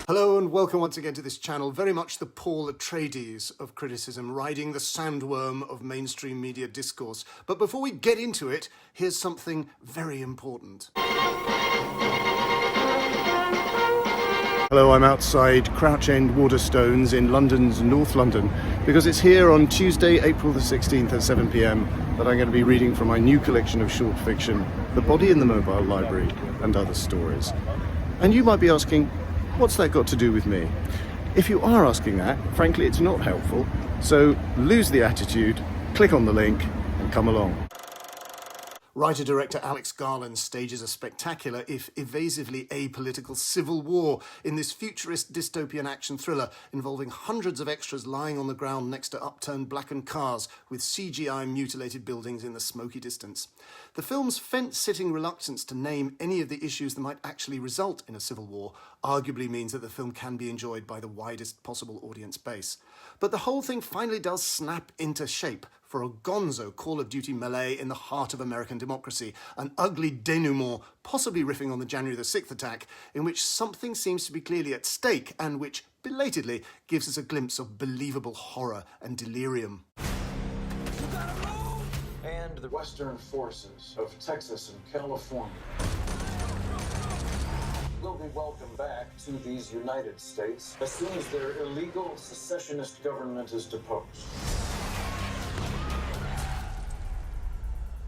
Hello and welcome once again to this channel, very much the Paul Atreides of criticism, riding the sandworm of mainstream media discourse. But before we get into it, here's something very important. Hello, I'm outside Crouch End Waterstones in London's North London, because it's here on Tuesday, April the 16th at 7 p.m. that I'm going to be reading from my new collection of short fiction, The Body in the Mobile Library and Other Stories. And you might be asking, what's that got to do with me? If you are asking that, frankly, it's not helpful. So lose the attitude, click on the link, and come along. Writer-director Alex Garland stages a spectacular, if evasively apolitical, civil war in this futurist dystopian action thriller involving hundreds of extras lying on the ground next to upturned blackened cars with CGI mutilated buildings in the smoky distance. The film's fence-sitting reluctance to name any of the issues that might actually result in a civil war arguably means that the film can be enjoyed by the widest possible audience base. But the whole thing finally does snap into shape for a gonzo Call of Duty melee in the heart of American democracy, an ugly denouement possibly riffing on the January the 6th attack, in which something seems to be clearly at stake and which, belatedly, gives us a glimpse of believable horror and delirium. And the Western forces of Texas and California will be welcomed back to these United States as soon as their illegal secessionist government is deposed.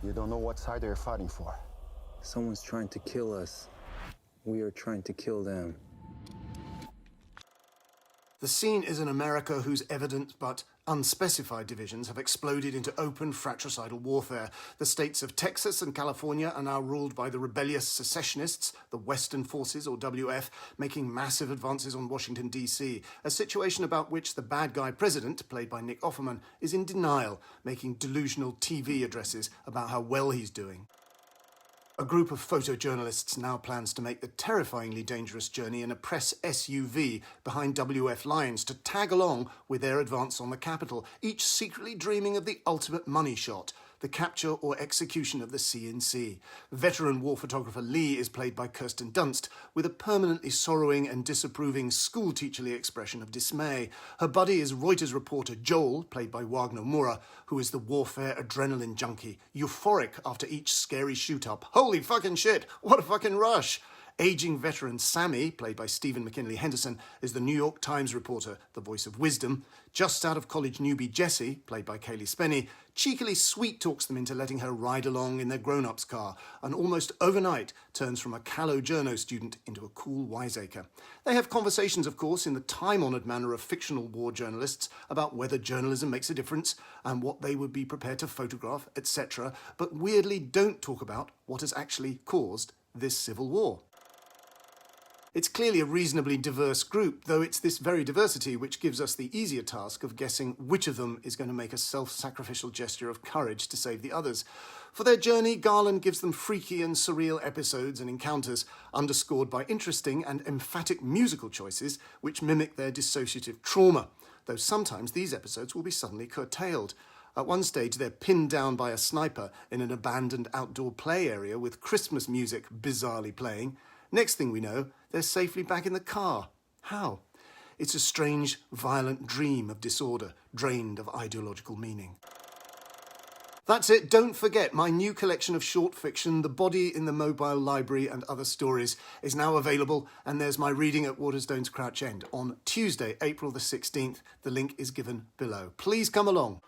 You don't know what side they're fighting for. Someone's trying to kill us. We are trying to kill them. The scene is an America whose evident but unspecified divisions have exploded into open fratricidal warfare. The states of Texas and California are now ruled by the rebellious secessionists, the Western Forces, or WF, making massive advances on Washington, D.C., a situation about which the bad guy president, played by Nick Offerman, is in denial, making delusional TV addresses about how well he's doing. A group of photojournalists now plans to make the terrifyingly dangerous journey in a press SUV behind WF lines to tag along with their advance on the Capitol, each secretly dreaming of the ultimate money shot, the capture or execution of the CNC. Veteran war photographer Lee is played by Kirsten Dunst, with a permanently sorrowing and disapproving schoolteacherly expression of dismay. Her buddy is Reuters reporter Joel, played by Wagner Moura, who is the warfare adrenaline junkie, euphoric after each scary shoot-up. Holy fucking shit, what a fucking rush! Aging veteran Sammy, played by Stephen McKinley Henderson, is the New York Times reporter, the voice of wisdom. Just out of college newbie Jessie, played by Kaylee Spenny, cheekily sweet-talks them into letting her ride along in their grown-ups car, and almost overnight turns from a callow journo student into a cool wiseacre. They have conversations, of course, in the time-honoured manner of fictional war journalists about whether journalism makes a difference and what they would be prepared to photograph, etc., but weirdly don't talk about what has actually caused this civil war. It's clearly a reasonably diverse group, though it's this very diversity which gives us the easier task of guessing which of them is going to make a self-sacrificial gesture of courage to save the others. For their journey, Garland gives them freaky and surreal episodes and encounters, underscored by interesting and emphatic musical choices which mimic their dissociative trauma, though sometimes these episodes will be suddenly curtailed. At one stage, they're pinned down by a sniper in an abandoned outdoor play area with Christmas music bizarrely playing. Next thing we know, they're safely back in the car. How? It's a strange, violent dream of disorder, drained of ideological meaning. That's it. Don't forget, my new collection of short fiction, The Body in the Mobile Library and Other Stories, is now available, and there's my reading at Waterstones Crouch End on Tuesday, April the 16th. The link is given below. Please come along.